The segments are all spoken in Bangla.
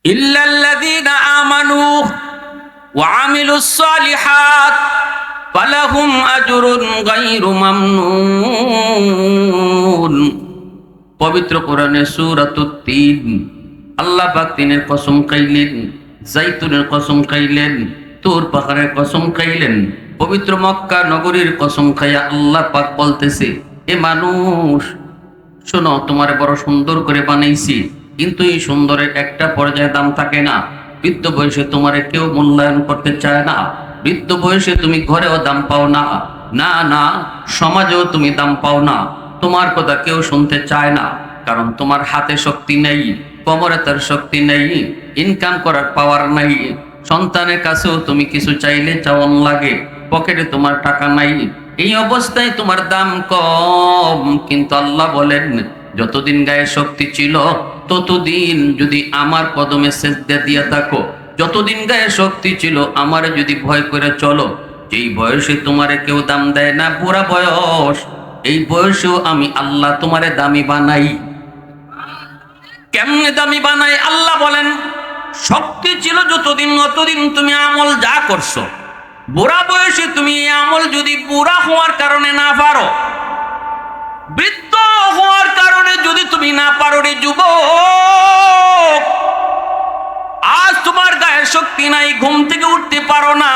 ইল্লাল্লাযীনা আমানু ওয়া আমিলুস সালিহাত ফালাহুম আজরুন গায়রু মামনুন। পবিত্র কোরআনে সূরাতুত তিন আল্লাহ পাক তিনের কসম খাইলেন, জাইতুনের কসম খাইলেন, তুর পাহাড়ের কসম খাইলেন, পবিত্র মক্কা নগরীর কসম খাইয়া আল্লাহ পাক বলতেছে, এ মানুষ শোনো, তোমার বড় সুন্দর করে বানাইছি, কিন্তু এই সুন্দরের একটা পর্যায়ে দাম থাকে না। বৃদ্ধ বয়সে তোমারে কেউ মূল্যায়ন করতে চায় না। বৃদ্ধ বয়সে তুমি ঘরেও দাম পাও না, না না সমাজেও তুমি দাম পাও না। তোমার কথা কেউ শুনতে চায় না, কারণ তোমার হাতে শক্তি নেই, কোমরে তার শক্তি নেই, ইনকাম করার পাওয়ার নাই। সন্তানের কাছেও তুমি কিছু চাইলে চাওয়ান লাগে, পকেটে তোমার টাকা নাই। এই অবস্থায় তোমার দাম কম। কিন্তু আল্লাহ বলেন, যতদিন গায়ে শক্তি ছিল ততদিন যদি আমার কদমে সেজদা দিয়া থাকো, যতদিন গায়ে শক্তি ছিল আমারে যদি ভয় করে চলো, যেই বয়সে তোমারে কেউ দাম দেয় না, বুড়া বয়স, এই বয়সেও আমি আল্লাহ তোমারে দামি বানাই। কেমনে দামি বানাই? আল্লাহ বলেন, শক্তি ছিল যতদিন ততদিন তুমি আমল যা করছো, বুড়া বয়সে তুমি এই আমল যদি বুড়া হওয়ার কারণে না পারো, বৃদ্ধ হওয়ার কারণে যদি তুমি না পারো, রে যুবক, আজ তোমার গায়ে শক্তি নাই, ঘুম থেকে উঠতে পারো না,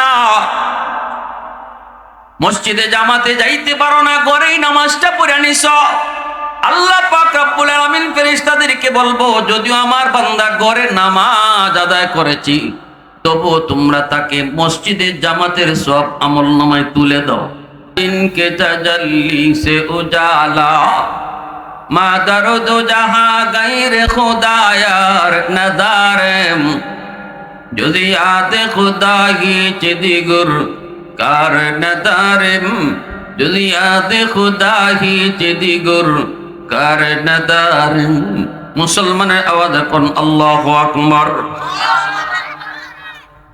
মসজিদে জামাতে যাইতে পারো না, ঘরেই নামাজটা পড়ে নিছ, আল্লাহ পাক রব্বুল আলামিন ফেরেশতাদেরকে বলবো, যদিও আমার বান্দা ঘরে নামাজ আদায় করেছি, তবু তোমরা তাকে মসজিদের জামাতের সব আমল নামায় তুলে দাও। ইনকে তাজাল্লি সে উজালা মা দরদ জাহা গায়রে খুদায়ার নদারে, যদি আতে খুদা হিচ দিগুর কার নদারে, যদি আতে খুদা হিচ দিগুর কার নদারে। মুসলমানের আওয়াজ এখন আল্লাহু আকবার।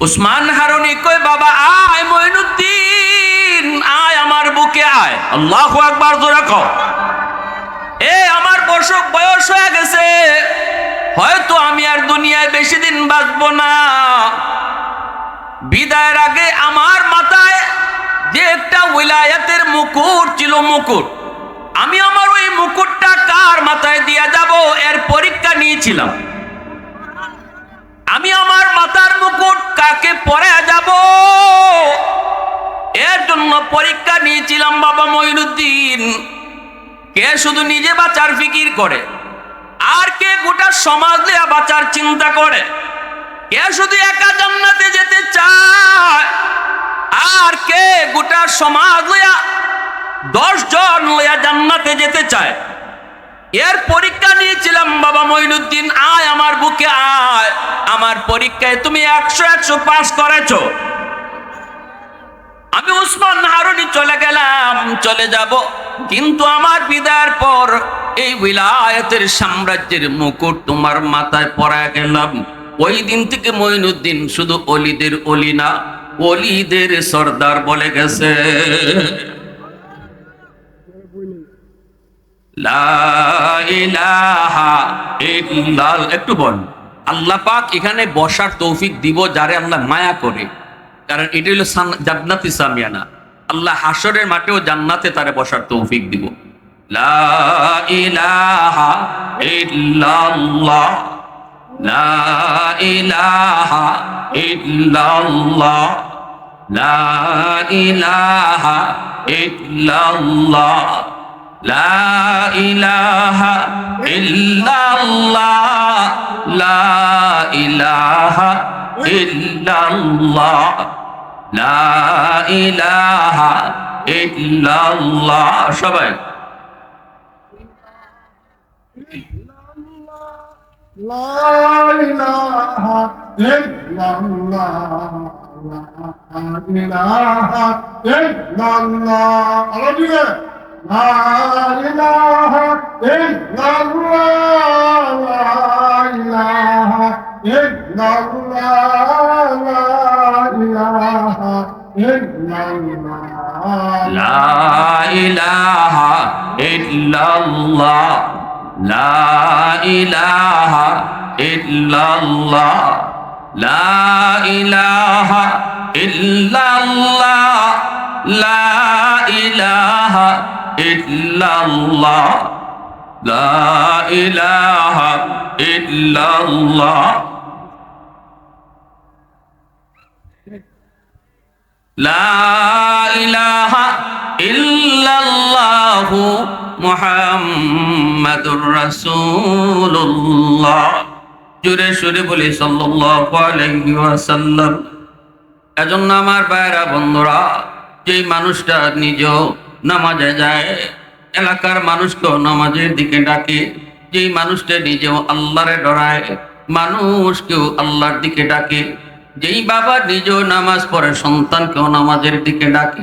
উসমান হারুনি কই, বাবা আয়, মঈনুদ্দিন আয়, আমার বুকে আয়। আল্লাহু আকবার জোরে কও। এ আমার বয়স হয়ে গেছে, হয়তো আমি আর দুনিয়ায় বেশি দিন বাঁচবো না। বিদায়ের আগে আমার মাথায় যে একটা উলায়াতের মুকুট ছিল, মুকুট, আমি আমার ওই মুকুটটা কার মাথায় দিয়ে যাব এর পরীক্ষা নিয়েছিলাম। আমি আমার মাথার মুকুট কাকে পরে যাব এর জন্য পরীক্ষা নিয়েছিলাম। বাবা মঈনুদ্দিন, কে শুধু নিজে বাঁচার ফিকির করে, আর কে গোটা সমাজ নিয়ে বাঁচার চিন্তা করে, কে শুধু একা জান্নাতে যেতে চায়, আর কে গোটা সমাজ লইয়া 10 জন লইয়া জান্নাতে যেতে চায়, এর পরীক্ষা নিয়েছিলাম। বাবা মঈনুদ্দিন আয়, আমার বুকে আয়, আমার পরীক্ষায় তুমি 100 পাস করেছো। আমি উসমান হারুনি চলে গেলাম, চলে যাব, কিন্তু আমার বিদায়ের পর এই উলায়াতের সাম্রাজ্যের মুকুট তোমার মাথায় পরায় গেলাম। ওই দিন থেকে মঈনুদ্দিন শুধু অলিদের অলি না, অলিদের সর্দার বলে গেছে। লা ইলাহা ইল্লাল্লাহ। একটু বল, আল্লাহ পাক এখানে বসার তৌফিক দিব যারে আল্লাহ মায়া করে, কারণ এটা হলো জান্নাতি সামিয়ানা। আল্লাহ হাসরের মাঠেও জান্নাতে তারে বসার তৌফিক দিব। লা ইলাহা ইল্লাল্লাহ, লা ইলাহা ইল্লাল্লাহ, লা ইলাহা ইল্লাল্লাহ, লা ইলাহা ইল্লাল্লাহ, লা ইলাহা ইল্লাল্লাহ, লা ইলাহা ইল্লাল্লাহ। সবাই লা ইলাহা ইল্লাল্লাহ, লা ইলাহা ইল্লাল্লাহ। আল্লাহ লা ইলাহা ইল্লাল্লাহ, লা ইলাহা ইল্লাল্লাহ, লা ইলাহা ইল্লাল্লাহ, লা ইলাহা ইল্লাল্লাহ, লা ইলাহা ইল্লাল্লাহ লা ইলাহা ইল্লাল্লাহ লা ইলাহা ইল্লাল্লাহ লা ইলাহা ইল্লাল্লাহ লা ইলাহা ইল্লাল্লাহু মুহাম্মাদুর রাসূলুল্লাহ। জোরে সুরে বলি সাল্লাল্লাহু আলাইহি ওয়াসাল্লাম। এজন্য আমার ভাইরা বন্ধুরা, যেই মানুষটা নিজেও নামাজে যায়, এলাকার মানুষকেও নামাজের দিকে ডাকে, যেই মানুষটা নিজেও আল্লাহরে ডরায়, মানুষকেও আল্লাহর দিকে ডাকে, যেই বাবা নিজেও নামাজ পড়ে সন্তানকেও নামাজের দিকে ডাকে,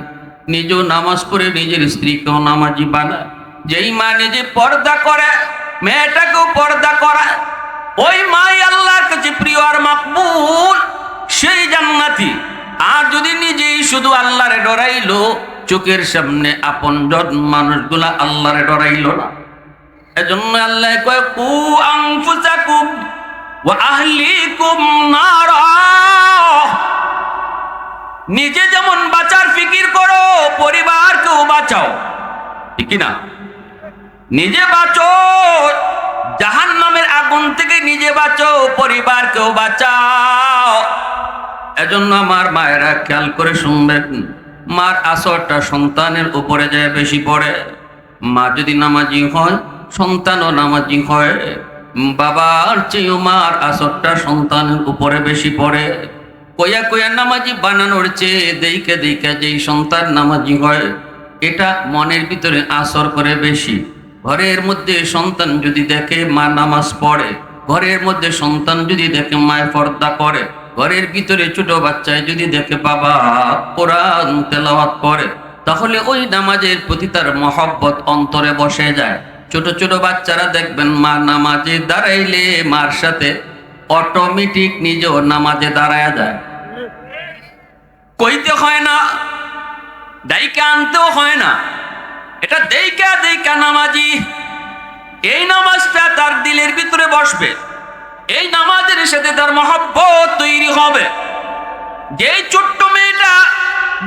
নিজেও নামাজ পড়ে নিজের স্ত্রীকেও নামাজি বানায়, যেই মা নিজে পর্দা করে মেয়েটাকেও পর্দা করায়, ওই মাই আল্লাহর কাছে প্রিয় আর মাকবুল, সেই জান্নাতি। আর যদি নিজেই শুধু আল্লাহরে ডরাইলো, চোখের সামনে আপনজন মানুষগুলা আল্লাহরে ডরাইলো না। এজন্য আল্লাহ কয় কু আনফুসাকুম ওয়া আহলিকুম নারা। নিজে যেমন বাঁচার ফিকির করো, পরিবারকেও বাঁচাও, ঠিক কি না? নিজে বাঁচো, জাহান্নামের আগুন থেকে নিজে বাঁচো, পরিবারকেও বাঁচাও। এজন্য আমার মায়েরা খেয়াল করে শুনবেন, মার আসরটা সন্তানের উপরে যায় বেশি পড়ে। মা যদি নামাজি হয়, সন্তানও নামাজি হয়। বাবার চেয়েও মার আসরটা সন্তানের উপরে বেশি পড়ে। কয়া কয়া নামাজি বানানোর চেয়ে দেইকে দেইকে যেই সন্তান নামাজি হয়, এটা মনের ভিতরে আসর করে বেশি। ঘরের মধ্যে সন্তান যদি দেখে মা নামাজ পড়ে, ঘরের মধ্যে সন্তান যদি দেখে মায়ের পর্দা করে, ঘরের ভিতরে ছোট বাচ্চায় যদি দেখে বাবা কোরআন তেলাওয়াত করে, তাহলে ওই নামাজের প্রতি তার মহব্বত অন্তরে বসে যায়। ছোট ছোট বাচ্চারা দেখবেন মা নামাজে দাঁড়াইলে মার সাথে অটোমেটিক নিজেও নামাজে দাঁড়ায়া যায়। কইতে হয় না, দায়িকা আনতেও হয় না, এটা দেইকা দেইকা নামাজি। এই নামাজটা তার দিলের ভিতরে বসবে, এই নামাজের সাথে তার মহব্বত তৈরি হবে। যেই ছোট্ট মেয়েটা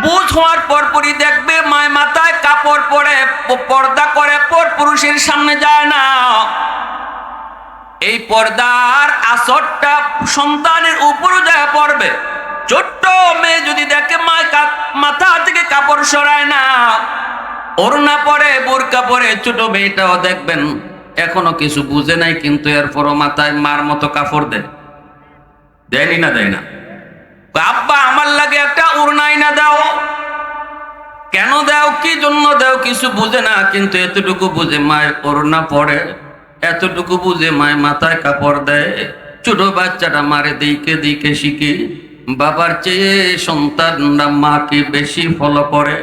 বুঝ হওয়ার পরপরই দেখবে মায় মাথায় কাপড় পরে পর্দা করে পর পুরুষের সামনে যায় না, এই পর্দার আসরটা সন্তানের উপরে যায় পড়বে। ছোট্ট মেয়ে যদি দেখে মায় মাথা থেকে কাপড় সরায় না, ওড়না পরে বোরকা পরে, ছোট মেয়েটাও দেখবেন এখনো কিছু বুঝে নাই, কিন্তু এরপরও মাথায় মার মতো কাপড় দেয়নি না, দেয় না। আব্বা আমার লাগে একটা ওড়নাই না দাও। কেন দাও, কি জন্য দাও কিছু বুঝে না, কিন্তু এতটুকু বুঝে মায়ের ওড়না পরে, এতটুকু বুঝে মায়ের মাথায় কাপড় দেয়। ছোট বাচ্চাটা মারে দিকে দিকে শিখে। বাবার চেয়ে সন্তানরা মাকে বেশি ফলো করে,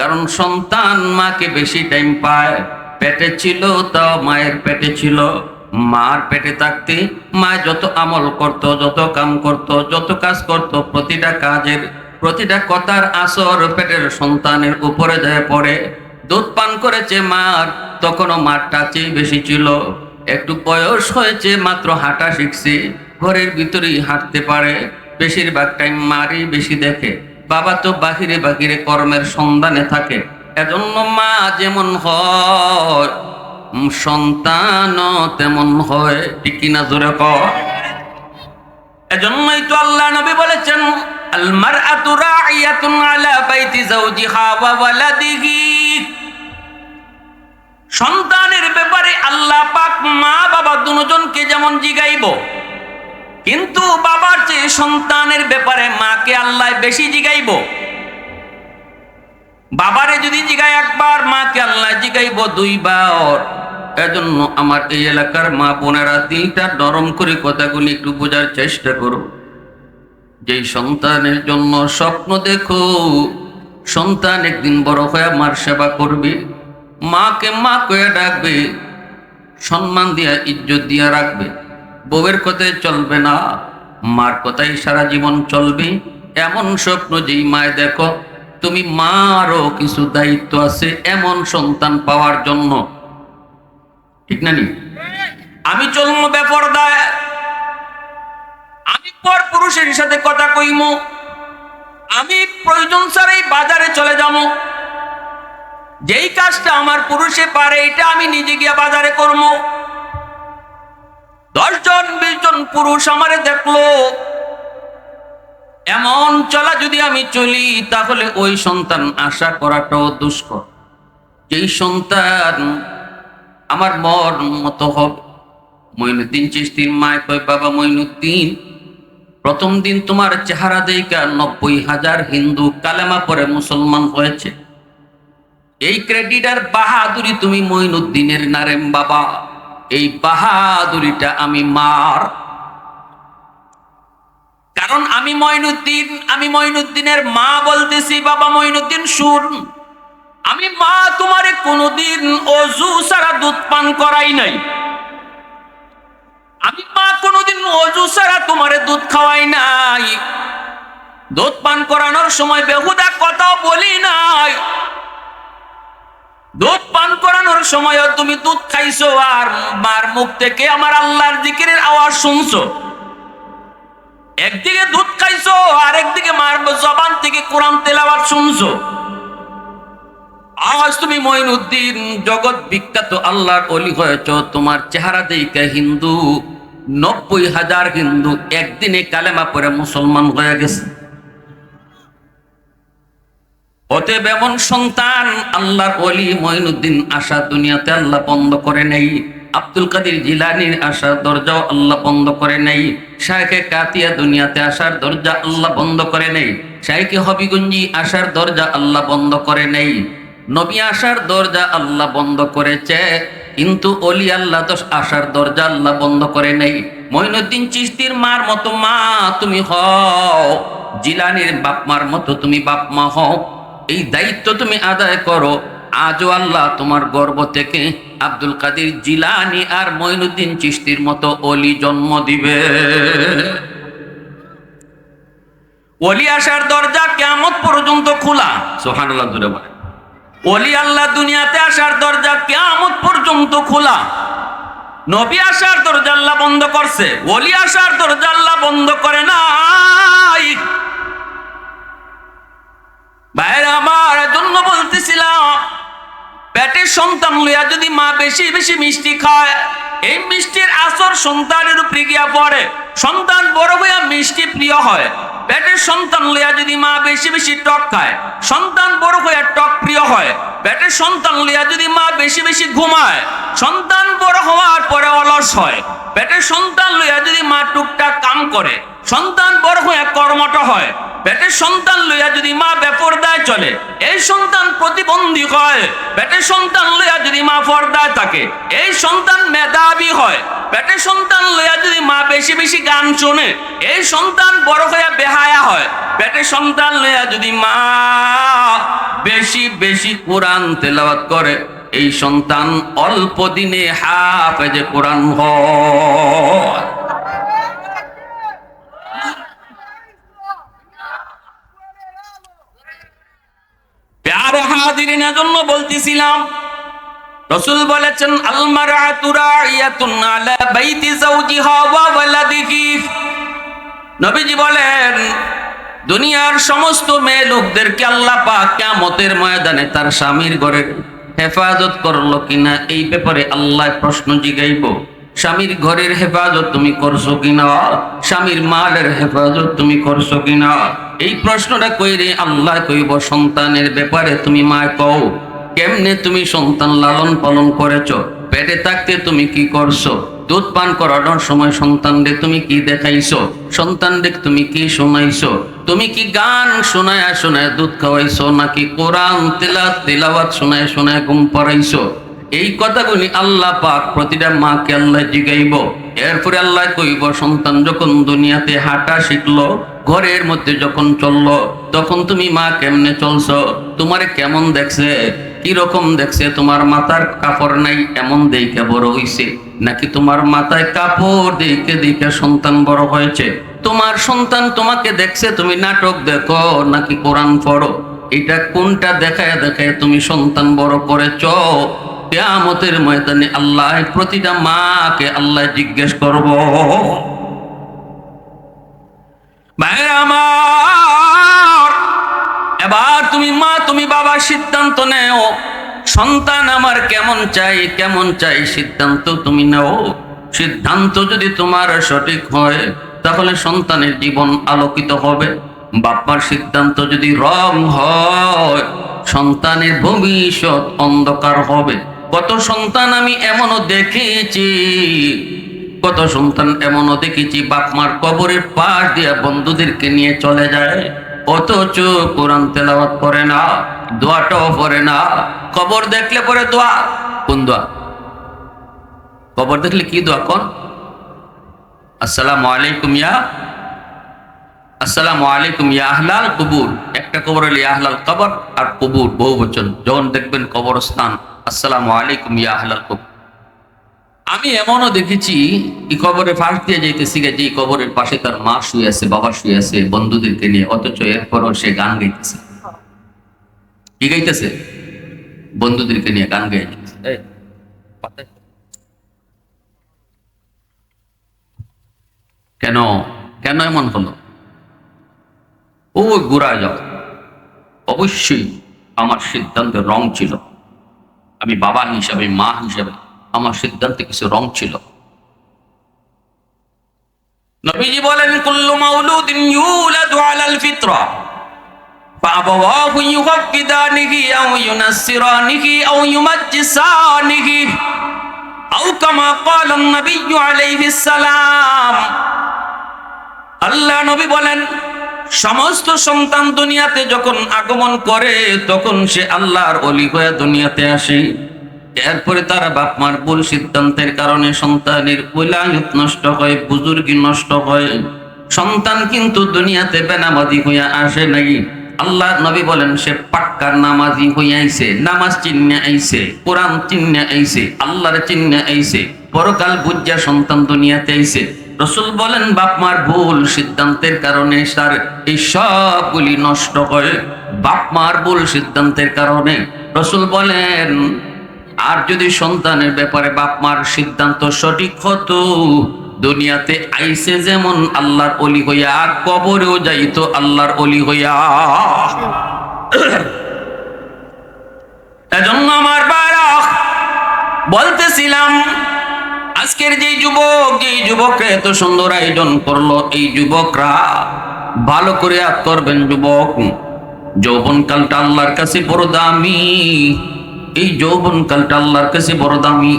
কারণ সন্তান মাকে বেশি টাইম পায়। পেটে ছিল তাও মায়ের পেটে ছিল, মার পেটে থাকতে মা যত আমল করত, যত কাম করত, যত কাজ করত, প্রতিটা কাজের প্রতিটা কথার আসর পেটের সন্তানের উপরে যায় পড়ে। দুধ পান করেছে মার, তখনও মার টাচে বেশি ছিল। একটু বয়স হয়েছে, মাত্র হাঁটা শিখছে, ঘরের ভিতরেই হাঁটতে পারে। বেশিরভাগ টাইম মারই বেশি দেখে, বাবা তো বাহিরে বাহিরে কর্মের সন্ধানে থাকে। এজন্য মা যেমন হয় সন্তানও তেমন হয়, ঠিক কিনা জোরে কও। এজন্যই তো আল্লাহ নবী বলেছেন, আল মারআতু রাইয়াতুন আলা বাইতি যাওজিহা ওয়া ওয়ালাদিহি। সন্তানের ব্যাপারে আল্লাহ পাক মা বাবা দুজনকে যেমন জিগাইব, কিন্তু বাবার চেয়ে সন্তানের ব্যাপারে মাকে আল্লাহ বেশি জিগাইব। বাবারে যদি জিগায় একবার, মাকে আল্লাহ জিগাইব দুইবার। এজন্য আমার এই এলাকার মা বোনেরা দিলটা নরম করে কথাগুলি একটু বোঝার চেষ্টা করো। যেই সন্তানের জন্য স্বপ্ন দেখো সন্তান একদিন বড় হয়ে মার সেবা করবে, মাকে মা কয়ে ডাকবে, সম্মান দিয়া ইজ্জত দিয়া রাখবে, বউয়ের কথায় চলবে না, মার কথাই সারা জীবন চলবে, এমন স্বপ্ন যেই মায় দেখো তুমি মারও কিছু দায়িত্ব আছে এমন সন্তান পাওয়ার জন্য, ঠিক না নি? আমি চলবো বেপরদায়, পর পুরুষের সাথে কথা কইমু, আমি প্রয়োজন ছাড়াই বাজারে চলে যাবো, যেই কাজটা আমার পুরুষে পারে এটা আমি নিজে গিয়া বাজারে করবো। 10 জন 20 জন পুরুষ আমারে দেখলো, এমন চলা যদি আমি চলি তাহলে ওই সন্তান আশা করাটাও দুষ্কর। যেই সন্তান আমার মর মতো হবে। মঈনুদ্দিন চিশতির মায় কয়, বাবা মঈনুদ্দিন, প্রথম দিন তোমার চেহারা দেইকা 90,000 হিন্দু কালেমা পরে মুসলমান হয়েছে। এই ক্রেডিট আর বাহাদুরি তুমি মঈনুদ্দিনের নারেম বাবা, এই বাহাদুরিটা আমি মার। কারণ আমি মঈনুদ্দিনের মা বলতেছি, বাবা মঈনুদ্দিন শুন, আমি মা তোমারে কোনোদিন অজু ছাড়া দুধ পান করাই নাই। আমি মা কোনোদিন অজু ছাড়া তোমারে দুধ খাওয়াই নাই। দুধ পান করানোর সময় বেহুদা কথাও বলি নাই। দুধ পান করানোর সময় তুমি দুধ খাইছো আর মার মুখ থেকে আমার আল্লাহর জিকিরের আওয়াজ শুনছো। একদিকে দুধ খাইছো আর একদিকে মার জবান থেকে কোরআন তেলাওয়াত শুনছো। আজ তুমি মঈনুদ্দিন জগৎ বিখ্যাত আল্লাহর ওলি হয়েছ। তোমার চেহারা দেখে হিন্দু 90,000 হিন্দু একদিনে কালেমা পড়ে মুসলমান হয়ে গেছে। অতএব এমন সন্তান আল্লাহর ওলি মঈনুদ্দিন আশা দুনিয়াতে আল্লাহ বন্ধ করে নেই। আব্দুল কাদের জিলানীর আশার দরজাও আল্লাহ বন্ধ করে নেই। শাইখে কাতিয়া দুনিয়াতে আসার দরজা আল্লাহ বন্ধ করে নেই। শাইখে হবিগঞ্জি আসার দরজা আল্লাহ বন্ধ করে নেই। নবী আসার দরজা আল্লাহ বন্ধ করেছে, কিন্তু অলি আল্লাহ তো আসার দরজা আল্লাহ বন্ধ করে নেই। মঈনুদ্দিন চিশতির মার মতো মা তুমি হও, জিলানীর বাপ মার মতো তুমি বাপ মা হও। এই দায়িত্ব তুমি আদায় করো। আজও আল্লাহ তোমার গর্ব থেকে আব্দুল কাদের জিলানী আর মঈনুদ্দিন চিশতির মতো অলি জন্ম দিবে। অলি আসার দরজা কিয়ামত পর্যন্ত খোলা। সুবহানাল্লাহ জোরে বলেন। অলি আল্লাহ দুনিয়াতে আসার দরজা কিয়ামত পর্যন্ত খোলা। নবী আসার দরজা আল্লাহ বন্ধ করছে, অলি আসার দরজা আল্লাহ বন্ধ করে নাই। ভাইরা আমার জন্য বলতেছিলাম, পেটের সন্তান লইয়া যদি মা বেশি বেশি মিষ্টি খায়, এই মিষ্টির আসর সন্তানের উপরে গিয়া পড়ে। সন্তান বড় হইয়া মিষ্টি প্রিয় হয়। পেটের সন্তান লইয়া যদি মা বেশি বেশি টক খায়, সন্তান বড় হইয়া টক প্রিয় হয়। পেটের সন্তান লইয়া যদি মা বেশি বেশি ঘুমায়, সন্তান বড় হওয়ার পরে অলস হয়। পেটের সন্তান লইয়া যদি মা টুকটাক কাম করে, সন্তান বড় হইয়া কর্মঠ হয়। পেটের সন্তান লইয়া যদি মা বেপরদায় চলে, এই সন্তান প্রতিবন্ধী হয়। পেটের সন্তান লইয়া যদি মা পর্দায় থাকে, এই সন্তান মেধাবী হয়। পেটের সন্তান লইয়া যদি মা বেশি বেশি গান শোনে, এই সন্তান বড় হইয়া বেহায়া হয়। পেটের সন্তান লইয়া যদি মা বেশি বেশি কোরআন তেলাওয়াত করে, এই সন্তান অল্প দিনে হাফেজে কোরআন হয়। প্যারে হাজিরিনের জন্য বলতেছিলাম, রাসূল বলেছেন, আল মারআতু রাইয়াতুন আলা বাইতি যাওজিহা ওয়া ওয়ালাদিহি। নবীজি বলেন, দুনিয়ার সমস্ত মেয়ে লোকদেরকে আল্লাহ পাক কিয়ামতের ময়দানে তার স্বামীর ঘরের হেফাজত করলো কিনা এই ব্যাপারে আল্লাহ প্রশ্ন জিগাইব। স্বামীর ঘরের হেফাজত তুমি করছো কিনা, স্বামীর মালের হেফাজত তুমি করছো কিনা, এই প্রশ্নটা কইরে আল্লাহ কইব, সন্তানের ব্যাপারে তুমি মা কও, কেমনে তুমি সন্তান লালন পালন করেছো, পেটে থাকতে তুমি কি করছো, দুধ পান করানোর সময় সন্তানদের তুমি কি দেখাইছো, সন্তানদের তুমি কি শোনাইছো, তুমি কি গান শোনায় শোনায় দুধ খাওয়াইছো নাকি কোরআন তেলাওয়াত শোনায় শোনায় ঘুম পাড়াইছো। এই কথাগুলি আল্লাহ পাক প্রতিটা মাকে আল্লাহ জিগাইব। এরপরে আল্লাহ কইব, সন্তান যখন দুনিয়াতে হাঁটা শিখলো, ঘরের মধ্যে যখন চললো, তখন তুমি মা কেমনে চলছো, তোমারে কেমন দেখছে, কি রকম দেখছে, তোমার মাথার কাপড় নাই এমন দেখে বড় হইছে, নাকি তোমার মাথায় কাপড় দেখে দেখে সন্তান বড় হয়েছে। তোমার সন্তান তোমাকে দেখছে তুমি নাটক দেখো নাকি কোরআন পড়ো, এটা কোনটা দেখায় দেখায় তুমি সন্তান বড় করেছ। কিয়ামতের ময়দানে আল্লাহ প্রতিটা মাকে আল্লাহ জিজ্ঞেস করব। ভাইরা আমার, এবার তুমি মা তুমি বাবা সিদ্ধান্ত নেও, সন্তান আমার কেমন চাই সিদ্ধান্ত তুমি নাও। সিদ্ধান্ত যদি তোমার সঠিক হয় তাহলে সন্তানের জীবন আলোকিত হবে। বাপ্পার সিদ্ধান্ত যদি রং হয় সন্তানের ভবিষ্যৎ অন্ধকার হবে। কত সন্তান আমি এমনও দেখেছি, কত সন্তান এমনও দেখেছি বাপ মার কবরের পাশ দিয়া বন্ধুদেরকে নিয়ে চলে যায়, অথচ কোরআন তেলাওয়াত করে না, দোয়াটাও পড়ে না। কবর দেখলে পরে দোয়া, কোন দোয়া? কবর দেখলে কি দোয়া কোন? আসসালামু আলাইকুম ইয়া আহলাল কুবুর। একটা কবর হলে আহলাল কবর, আর কুবুর বহু বচন। যখন দেখবেন কবরস্থান, আসসালামু আলাইকুম ইয়া আহলাল কুবুর। আমি এমনও দেখেছি এই কবরে ফাঁস দিয়ে যাইতেছি যে এই কবরের পাশে তার মা শুয়ে আছে, বাবা শুয়ে আছে বন্ধুদেরকে নিয়ে, অথচ এরপরও সে গান গাইতেছে। কি গাইতেছে? বন্ধুদেরকে নিয়ে গান গাইতেছে। কেন কেন এমন হলো? ও গোড়া যাও। অবশ্যই আমার সিদ্ধান্তের রং ছিল, আমি বাবা হিসাবে মা হিসাবে আমার সিদ্ধান্তে কিছু রং ছিল। নবীজি বলেন, কুল্লু মাউলুদিন ইউলাদু আলাল ফিতরা ফাআবাওয়াহু ইউহাক্কিদানিহি আও ইউনাসসিরানিহি আও ইউমাজ্জিসানিহি আও কামা ক্বালা আন-নাবিয়্যু আলাইহিস সালাম। আল্লাহ নবী বলেন, সমস্ত সন্তান দুনিয়াতে যখন আগমন করে তখন সে আল্লাহর ওলি হয়ে দুনিয়াতে আসে। এরপরে তারা বাপ মার ভুল সিদ্ধান্তের কারণে সন্তানের ওলায়ত নষ্ট হয়, বুজুর্গি নষ্ট হয়। সন্তান কিন্তু দুনিয়াতে বেনামাজি হইয়া আসে নাই। আল্লাহ নবী বলেন, সে পাক্কা নামাজি হইয়া আইছে, নামাজ চিন্নে আইছে, কোরআন চিন্নে আইছে, আল্লাহর চিন্নে আইছে, পরকাল বুঝা সন্তান দুনিয়াতে আইছে। রসুল বলেন, বাপ মার ভুল সিদ্ধান্তের কারণে তার এই সবগুলি নষ্ট হয়। বাপ মার ভুল সিদ্ধান্তের কারণে রসুল বলেন, আর যদি সন্তানের ব্যাপারে বাপ মার সিদ্ধান্ত সঠিক হতো, দুনিয়াতে আইসে যেমন আল্লাহর ওলি হইয়া, কবরেও যাইতো আল্লাহর ওলি হইয়া। এজন্য আমার বারা বলতেছিলাম, আজকের যে যুবকরা এত সুন্দর আয়োজন করলো, এই যুবকরা ভালো করে ইয়াদ করবেন। যুবক, যৌবনকালটা আল্লাহর কাছে বড় দামি। এই যৌবনকালটা আল্লাহর কাছে বড় দামি।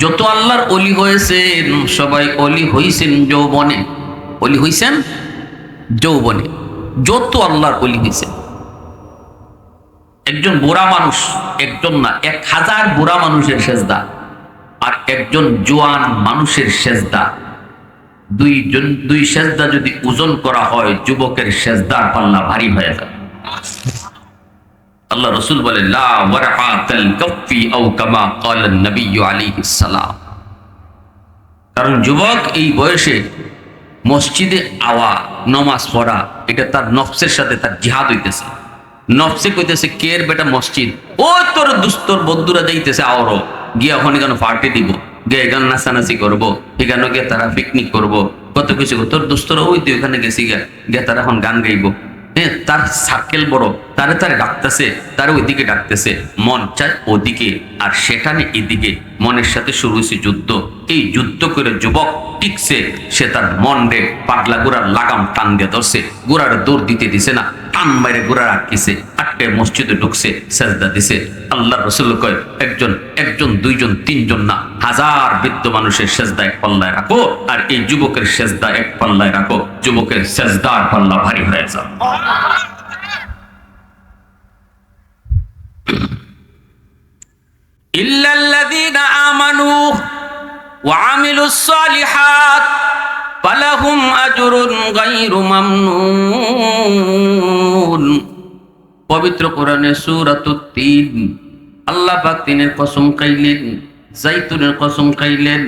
যত আল্লাহর অলি হয়েছেন সবাই অলি হইছেন যৌবনে। অলি হইছেন যৌবনে। যত আল্লাহর অলি হইছেন, একজন বুড়া মানুষ, একজন না 1000 বুড়া মানুষের সেজদা আর একজন জোয়ান মানুষের সেজদা, দুই সেজদা যদি ওজন করা হয়, যুবকের সেজদার পাল্লা ভারী হয়ে যায়। আল্লাহ রসুল বলেন, লা ওয়ারআতাল কাফি আও কামা ক্বালা নবিয়্যু আলাইহিস সালাম। কারণ যুবক এই বয়সে মসজিদে আওয়া, নামাজ পড়া, এটা তার নফসের সাথে তার জিহাদ হইতেছে। নফসে কইতেছে, কের বেটা মসজিদ, ও তোর দুস্তর বন্ধুরা যাইতেছে, আওরো গিয়া ওখানে কেন পার্টি দিব, গিয়ে গান নাচানাচি করবো, এখানে গিয়ে তারা পিকনিক করবো, কত কিছু। তোর দুস্তরা ওই তুই ওখানে গেছি গিয়া তারা এখন গান গাইবো। হ্যাঁ, তার সার্কেল বড়, তারে ডাকতেছে, তারা ওইদিকে ডাকতেছে, মন চায় ওদিকে, আর সেখানে এদিকে। মনের সাথে শুরু হয়েছে যুদ্ধ। এই যুদ্ধ করে যুবক টিকছে, সে তার মন রে পাগলা গোড়ার লাগাম টান দিয়ে ধরছে, গোড়ার দৌড় দিতে দিছে না, টান বাইরে গোড়ার আটকেছে, আটকে মসজিদে ঢুকছে, সেজদা দিছে। আল্লাহ রসুল কয়, একজন দুইজন তিনজন না, 1000 বৃদ্ধ মানুষের সেজদা এক পাল্লায় রাখো, আর এই যুবকের সেজদা এক পাল্লায় রাখো, যুবকের সেজদার পাল্লা ভারী হয়ে যাও। ইল্লাল্লাযীনা আমানু ওয়া আমিলুস সালিহাত ফালাহুম আজরুন গায়রু মামনুন। পবিত্র কোরআনে সূরাতুত তিন আল্লাহ পাক তিনের কসম খাইলেন, জাইতুনের কসম খাইলেন,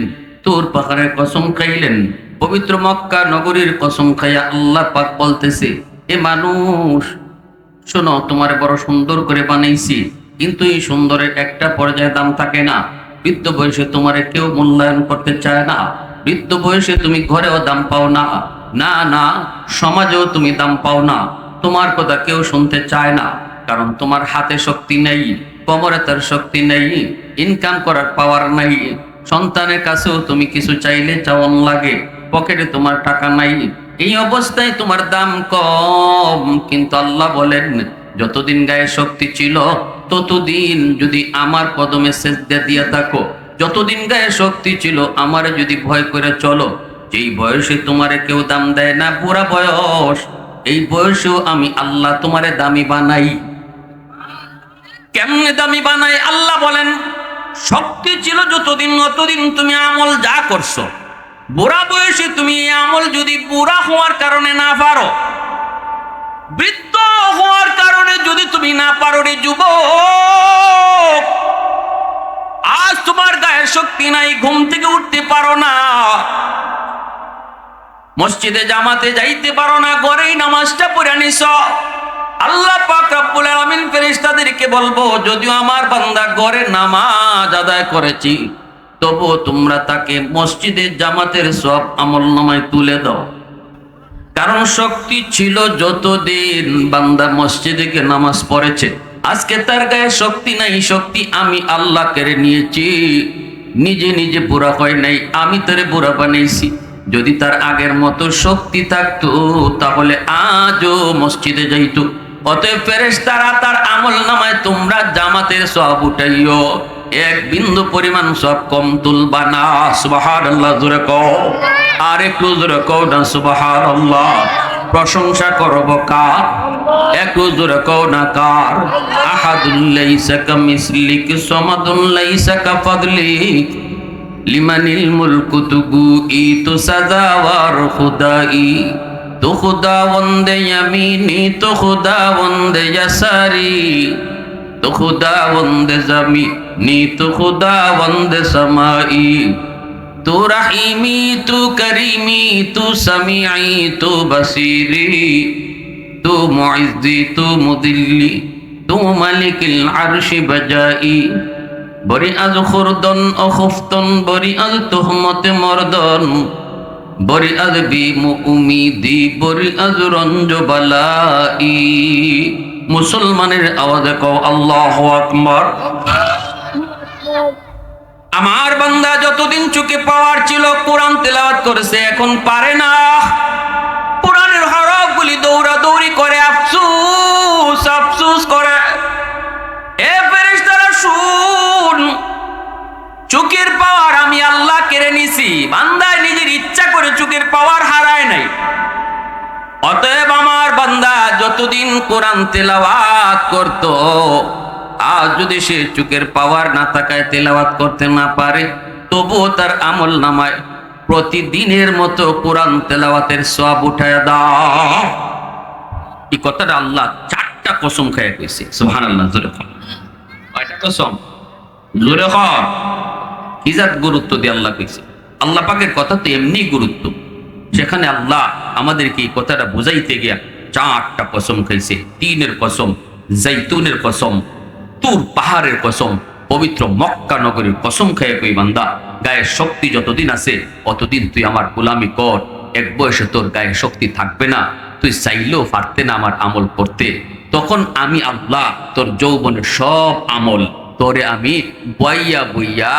তুর পাহাড়ের কসম খাইলেন, পবিত্র মক্কা নগরীর কসম খাইয়া আল্লাহ পাক বলতেছে, এ মানুষ শোনো, তোমারে বড় সুন্দর করে বানাইছি, কিন্তু এই সুন্দরের একটা পর্যায়ে দাম থাকে না। বৃদ্ধ বয়সে তোমারে কেউ মূল্যায়ন করতে চায় না, বৃদ্ধ বয়সে তুমি ঘরেও দাম পাও না, না না, সমাজেও তুমি দাম পাও না, তোমার কথা কেউ শুনতে চায় না, কারণ তোমার হাতে শক্তি নেই, কোমরে তার শক্তি নেই, ইনকাম করার পাওয়ার নাই, সন্তানের কাছেও তুমি কিছু চাইলে চাওয়ান লাগে, পকেটে তোমার টাকা নাই। এই অবস্থায় তোমার দাম কম। কিন্তু আল্লাহ বলেন, যতদিন গায়ে শক্তি ছিল ততদিন যদি আমার কদমে সেজদা দিয়া থাকো, যতদিন গায়ে শক্তি ছিল আমারে যদি ভয় করে চলো, যেই বয়সে তোমারে কেউ দাম দেয় না, বুড়া বয়স, এই বয়সেও আমি আল্লাহ তোমারে দামি বানাই। কেমনে দামি বানাই? আল্লাহ বলেন, শক্তি ছিল যতদিন ততদিন তুমি আমল যা করছো, বুড়া বয়সে তুমি এই আমল যদি বুড়া হওয়ার কারণে না পারো, বৃদ্ধ হওয়ার কারণে যদি তুমি না পারো রে যুবক, আজ তোমার গায়ে শক্তি নাই, ঘুম থেকে উঠতে পারো না, মসজিদে জামাতে যাইতে পারো না, ঘরেই নামাজটা পড়ে নিছ, আল্লাহ পাক রব্বুল আলামিন ফেরেশতাদেরকে বলবো, যদিও আমার বান্দা ঘরে নামাজ আদায় করেছি, তবু তোমরা তাকে মসজিদে জামাতের সব আমল নামায় তুলে দাও। কারণ শক্তি ছিল যতদিন বান্দা মসজিদে গিয়ে নামাজ পড়েছে, আজকে তার গায়ে শক্তি নাই, শক্তি আমি আল্লাহ কেড়ে নিয়েছি। নিজে নিজে বুড়া হয় নাই, আমি তারে বুড়া বানাইছি। যদি তার আগের মতো শক্তি থাকতো তাহলে আজও মসজিদে যাইতো। অতএব ফেরেশতারা তার আমল নামায় তোমরা জামাতের সওয়াব উঠাইও, এক বিন্দু পরিমাণ সব কম তুলবা না। সুবহানাল্লাহ জোরে কও, আর একটু জোরে কও না সুবহানাল্লাহ। প্রশংসা করব কার? একটু জোরে কও না কার? আহাদুল লাইসা কামিসলিক সামাদুন লাইসা কাফাদলিক লিমানিল মুলকু তুগু ই তো সাজাওয়ার খুদাই, তো খুদা বন্দে ইয়ামিনি, তো খুদা বন্দে ইয়াসারি, তো খুদা বন্দে জামিনি, তো খুদা বন্দে সামাই, তু রহিমি তু করিমি তু সামিঈ তু বসিরি, তু মুইজ্জি তু মুদিল্লি তু মালিকিল আরশি বজাই, বরি আজ খুরদন অখুফতন, বরি আল তুহমতে মর্দন, বরি আজ বিমু উমিদি, বরি আজ রঞ্জ বালাই। মুসলমানের আওয়াজে কও আল্লাহু আকবার। আমার বান্দা যতদিন চোখে পাওয়ার ছিল কোরআন তেলাওয়াত করেছে, এখন পারে না। কোরআনের হরফগুলি দৌড়াদৌড়ি করে, আফসোস আফসোস করে। এ ফেরেশতারা শুন, চোখের পাওয়ার আমি আল্লাহ কেড়ে নিছি, বান্দায় নিজের ইচ্ছা করে চোখের পাওয়ার হারায় নাই। অতএব আমার বান্দা যতদিন কোরআন তেলাওয়াত করত, আজ যদি সে চোখের পাওয়ার না থাকায় তেলাওয়াত করতে না পারে, তবুও তার আমল নামায় প্রতিদিনের মতো কোরআন তেলাওয়াতের সওয়াব উঠায়া দাও। এই কথাটা আল্লাহ 4টা কসম খেয়ে কইছে। সুবহানাল্লাহ জোরে কর। কয়টা কসম? জোরে কর। ইজাত গুরুত্ব দিয়ে আল্লাহ কইছে। আল্লাহ পাকের কথা তো এমনি গুরুত্ব, সেখানে আল্লাহ আমাদেরকে এই কথাটা বুঝাইতে গিয়া 4টা কসম খাইছে। তিনের কসম, জাইতুনের কসম, তুর পাহাড়ের কসম, পবিত্র মক্কা নগরীর কসম খেয়ে কই, বান্দা গায়ের শক্তি যতদিন আছে অতদিন তুই আমার গোলামি কর। এক বয়সে তোর গায়ে শক্তি থাকবে না, তুই চাইলেও পারতে না আমার আমল করতে। তখন আমি আল্লাহ তোর যৌবনের সব আমল তোরে আমি বইয়া বইয়া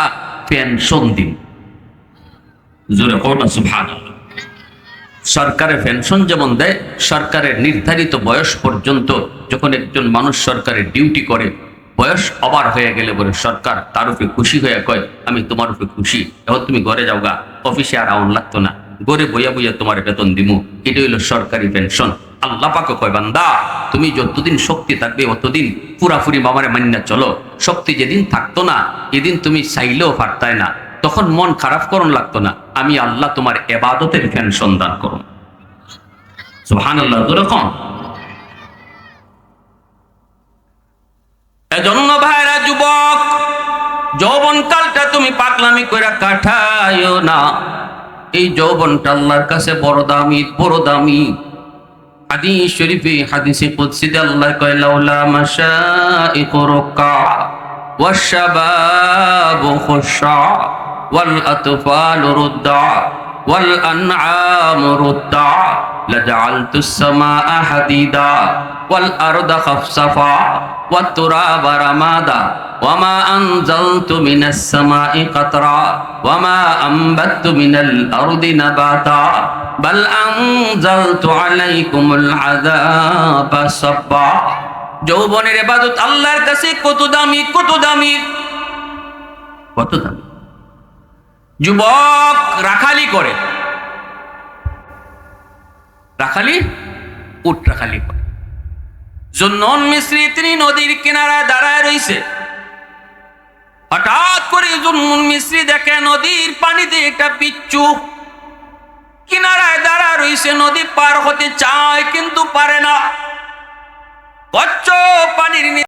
পেনশন দিন। জোরে কও না সুবহানাল্লাহ। সরকারের পেনশন যেমন দেয়, সরকারের নির্ধারিত বয়স পর্যন্ত যখন একজন মানুষ সরকারের ডিউটি করে, বয়স ওভার হয়ে গেলে বলে সরকার তার উপরে খুশি হয়ে কয়, আমি তোমার উপরে খুশি, এখন তুমি ঘরে যাও গা, অফিসে আর আউন লাগতো না, ঘরে বইয়া বইয়া তোমার বেতন দিমু। এটা হইল সরকারি পেনশন। আল্লাহ পাকে কয়, বান্দা তুমি যতদিন শক্তি থাকবে অতদিন পুরাপুরি মামারে মান্না চলো। শক্তি যেদিন থাকতো না এদিন তুমি চাইলেও পারতাই না, তখন মন খারাপ করন লাগতো না, আমি আল্লাহ তোমার ইবাদতের পেনশন দান করুন। সুবহানাল্লাহ। এরকম এজন্য ভাইরা, যুবক, যৌবন কালটা তুমি পাগলামি কইরা কাটায়ও না। এই যৌবনটা আল্লাহর কাছে বড় দামি, বড় দামি। হাদিস শরীফে, হাদিসে কুদসিতে আল্লাহ কয়, লাউলা মাশাইখু রুকা ওয়াশ-শাবাবু খুশা ওয়াল আতফালু রুদ্দা ওয়াল আনআমু রুদ্দা লাজআলতুস সামাআ হাদিদা ওয়াল আরদা খাফসাফা ওয়াত তুরাবা রামাদা ওয়ামা আনজালতু মিনাস সামাই কাতরা ওয়ামা আনবাততু মিনাল আরদি নাবাতা বাল আনজালতু আলাইকুমুল আযাবা সাব্বা। যৌবনের ইবাদত আল্লাহর কাছে কত দামি, কত দামি, কত দামি। যুবক রাখালি করে, রাখালি উট রাখালি করে। জুন্নুন মিসরি তিনি নদীর কিনারায় দাঁড়ায় রইছে। হঠাৎ করে জুন্নুন মিসরি দেখে নদীর পানিতে একটা বিচ্ছু কিনারায় দাঁড়ায় রইছে। নদী পার হতে চায় কিন্তু পারে না। কচ্ছপ পানির